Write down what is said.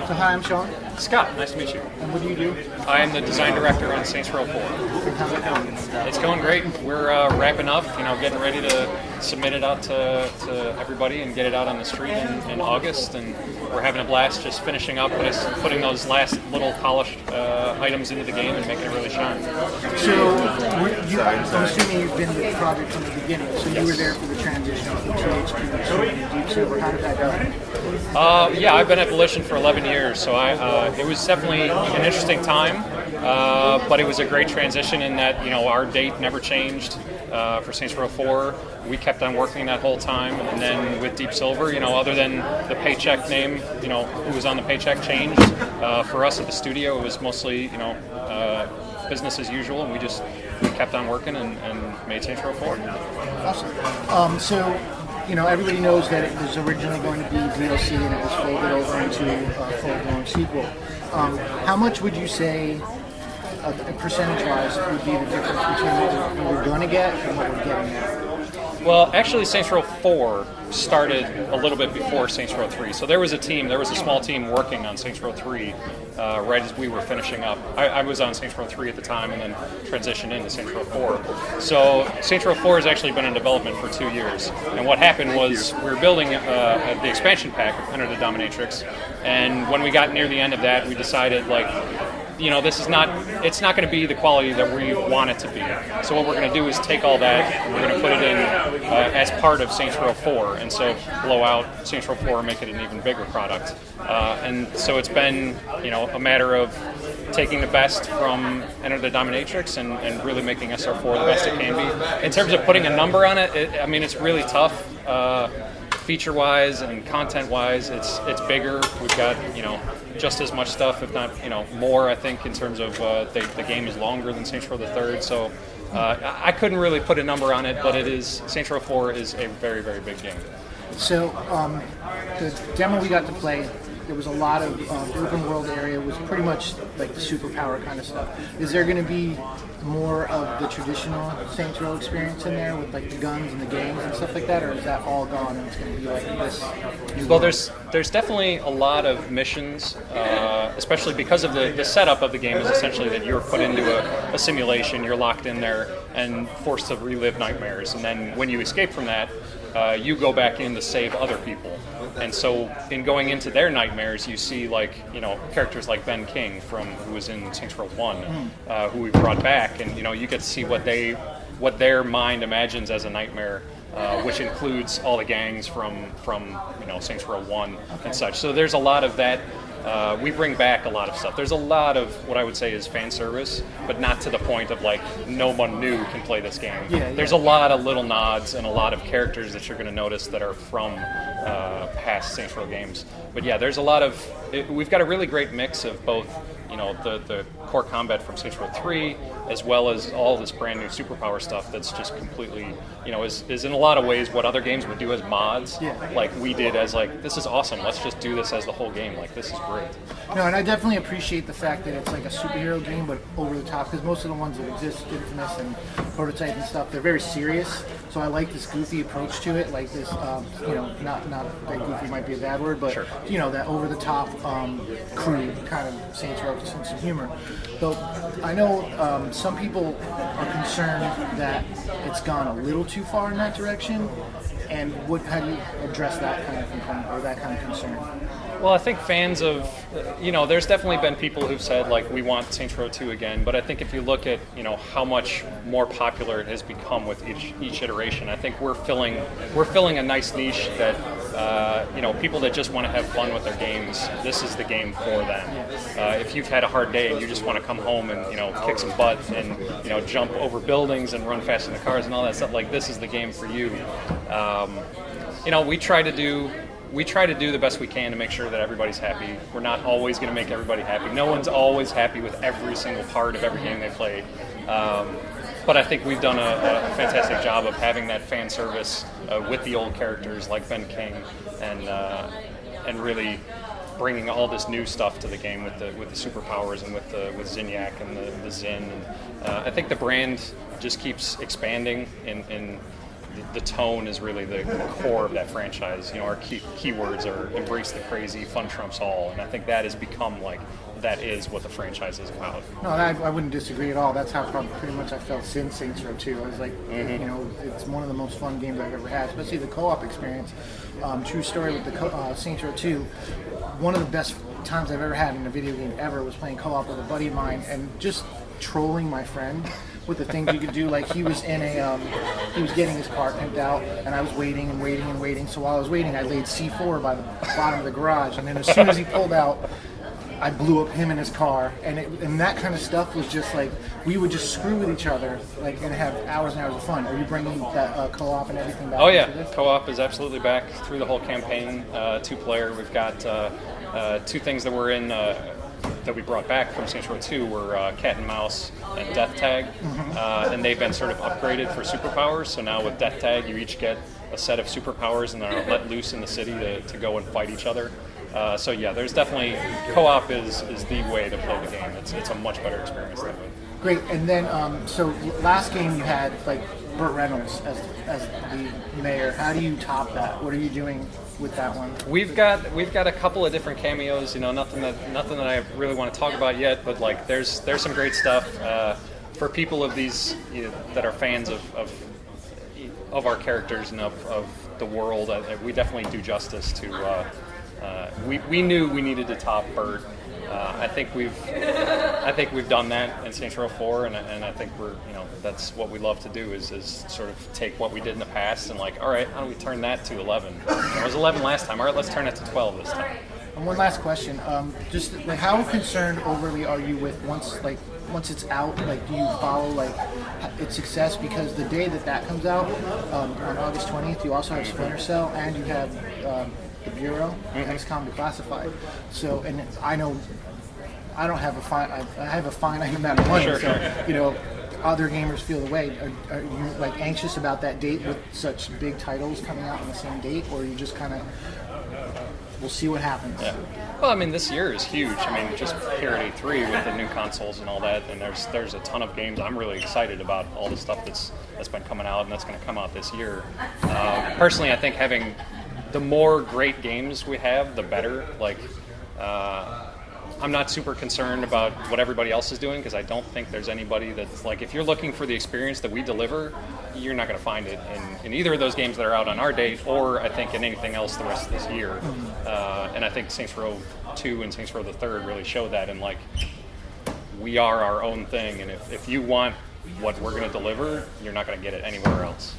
So hi, I'm Sean. Scott, nice to meet you. And what do you do? I am the design director on Saints Row 4. And how's it going? It's going great. We're wrapping up, getting ready to submit it out to everybody and get it out on the street in August. And we're having a blast just finishing up with putting those last little polished items into the game and making it really shine. So I'm assuming you've been with the project from the beginning. So you were there for the transition from THQ to Deep Silver. How did that go? Yeah, I've been at Volition for 11 years, so it was definitely an interesting time, but it was a great transition in that our date never changed for Saints Row 4. We kept on working that whole time, and then with Deep Silver, other than the paycheck name, who was on the paycheck changed. For us at the studio, it was mostly business as usual, and we kept on working and made Saints Row 4. Awesome. So everybody knows that it was originally going to be DLC and it was folded over into a full-blown sequel. How much would you say, percentage-wise, would be the difference between what we were going to get and what we're getting now? Well, actually, Saints Row 4 started a little bit before Saints Row 3. So there was a small team working on Saints Row 3 right as we were finishing up. I was on Saints Row 3 at the time and then transitioned into Saints Row 4. So Saints Row 4 has actually been in development for 2 years. And what happened was we were building the expansion pack, Enter the Dominatrix, and when we got near the end of that, we decided, it's not going to be the quality that we want it to be. So what we're going to do is take all that and we're going to put it in as part of Saints Row 4, and so blow out Saints Row 4 and make it an even bigger product. And so it's been, a matter of taking the best from Enter the Dominatrix and really making SR4 the best it can be. In terms of putting a number on it, it's really tough. Feature-wise and content-wise, it's bigger. We've got just as much stuff, if not more. I think in terms of the game is longer than Saints Row the Third. So I couldn't really put a number on it, but Saints Row 4 is a very, very big game. So the demo we got to play, there was a lot of open world area. It was pretty much like the superpower kind of stuff. Is there going to be more of the traditional Saints Row experience in there with like the guns and the gangs and stuff like that, or is that all gone and it's going to be like this? Well, there's definitely a lot of missions, especially because of the setup of the game is essentially that you're put into a simulation, you're locked in there and forced to relive nightmares, and then when you escape from that, you go back in to save other people. And so in going into their nightmares, you see characters like Ben King who was in Saints Row 1, who we brought back, and you get to see what their mind imagines as a nightmare, which includes all the gangs from Saints Row 1 and such. So there's a lot of that. We bring back a lot of stuff. There's a lot of what I would say is fan service, but not to the point of no one new can play this game. Yeah. There's a lot of little nods and a lot of characters that you're going to notice that are from past Saints Row games. But yeah, there's a lot of. We've got a really great mix of both, the core combat from Saints Row 3, as well as all this brand new superpower stuff that's just completely, is in a lot of ways what other games would do as mods. Yeah. Like we did as this is awesome. Let's just do this as the whole game. This is great. No, and I definitely appreciate the fact that it's like a superhero game, but over the top, because most of the ones that exist, Infamous and Prototype and stuff, they're very serious. So I like this goofy approach to it, like this, not that goofy might be a bad word, but sure. That over the top, crude kind of Saints Row sense of humor. Though I know some people are concerned that it's gone a little too far in that direction. And how do you address that kind of complaint or that kind of concern? Well, I think fans of, there's definitely been people who've said, we want Saints Row 2 again, but I think if you look at, how much more popular it has become with each iteration, I think we're filling a nice niche that, people that just want to have fun with their games, this is the game for them. If you've had a hard day and you just want to come home and, kick some butt and, jump over buildings and run fast in the cars and all that stuff, this is the game for you. We try to do the best we can to make sure that everybody's happy. We're not always going to make everybody happy. No one's always happy with every single part of every game they play. But I think we've done a fantastic job of having that fan service with the old characters like Ben King and really bringing all this new stuff to the game with the superpowers and with Zinyak and the Zin. And I think the brand just keeps expanding in the tone is really the core of that franchise. You know, our keywords are embrace the crazy, fun trumps all, and I think that has become like that is what the franchise is about. No, I wouldn't disagree at all. That's how pretty much I felt since Saints Row 2. I was like, you know, it's one of the most fun games I've ever had, especially the co-op experience. True story with the Saints Row 2. One of the best times I've ever had in a video game ever was playing co-op with a buddy of mine and just trolling my friend with the things you could do. Like he was in a, he was getting his car pimped out, and I was waiting and waiting and waiting. So while I was waiting, I laid C4 by the bottom of the garage, and then as soon as he pulled out, I blew up him in his car, and that kind of stuff was just like we would just screw with each other, like, and have hours and hours of fun. Are you bringing that co-op and everything back? Oh yeah, co-op is absolutely back through the whole campaign. 2-player. We've got 2 things that were in that we brought back from Saints Row 2 were Cat and Mouse and Death Tag, and they've been sort of upgraded for superpowers. So now with Death Tag, you each get a set of superpowers and are let loose in the city to go and fight each other. So yeah, there's definitely co-op is the way to play the game. It's a much better experience that way. Great. And then so last game you had like Burt Reynolds as the mayor. How do you top that? What are you doing with that one? We've got a couple of different cameos. You know, nothing that I really want to talk about yet. But like, there's some great stuff for people of these that are fans of our characters and of the world. We definitely do justice to. We knew we needed to top Burt. I think we've done that in Saints Row 4, and I think that's what we love to do is sort of take what we did in the past and like, all right, how do we turn that to 11? It was 11 last time. All right, let's turn it to 12 this time. And one last question: just like, how concerned overly are you with once it's out? Like, do you follow like its success? Because the day that comes out on August 20th, you also have Splinter Cell and you have the Bureau, XCOM Declassified. So, and I know I don't have I have a finite amount of money, so other gamers feel the way. Are you like anxious about that date with such big titles coming out on the same date, or are you just kind of we'll see what happens? Yeah. Well, I mean, this year is huge. I mean, just here at E3 with the new consoles and all that, and there's a ton of games. I'm really excited about all the stuff that's been coming out and that's going to come out this year. Personally, I think having the more great games we have, the better. Like, I'm not super concerned about what everybody else is doing because I don't think there's anybody that's like, if you're looking for the experience that we deliver, you're not going to find it in either of those games that are out on our date, or I think in anything else the rest of this year. And I think Saints Row 2 and Saints Row the Third really show that, and like, we are our own thing, and if you want what we're going to deliver, you're not going to get it anywhere else.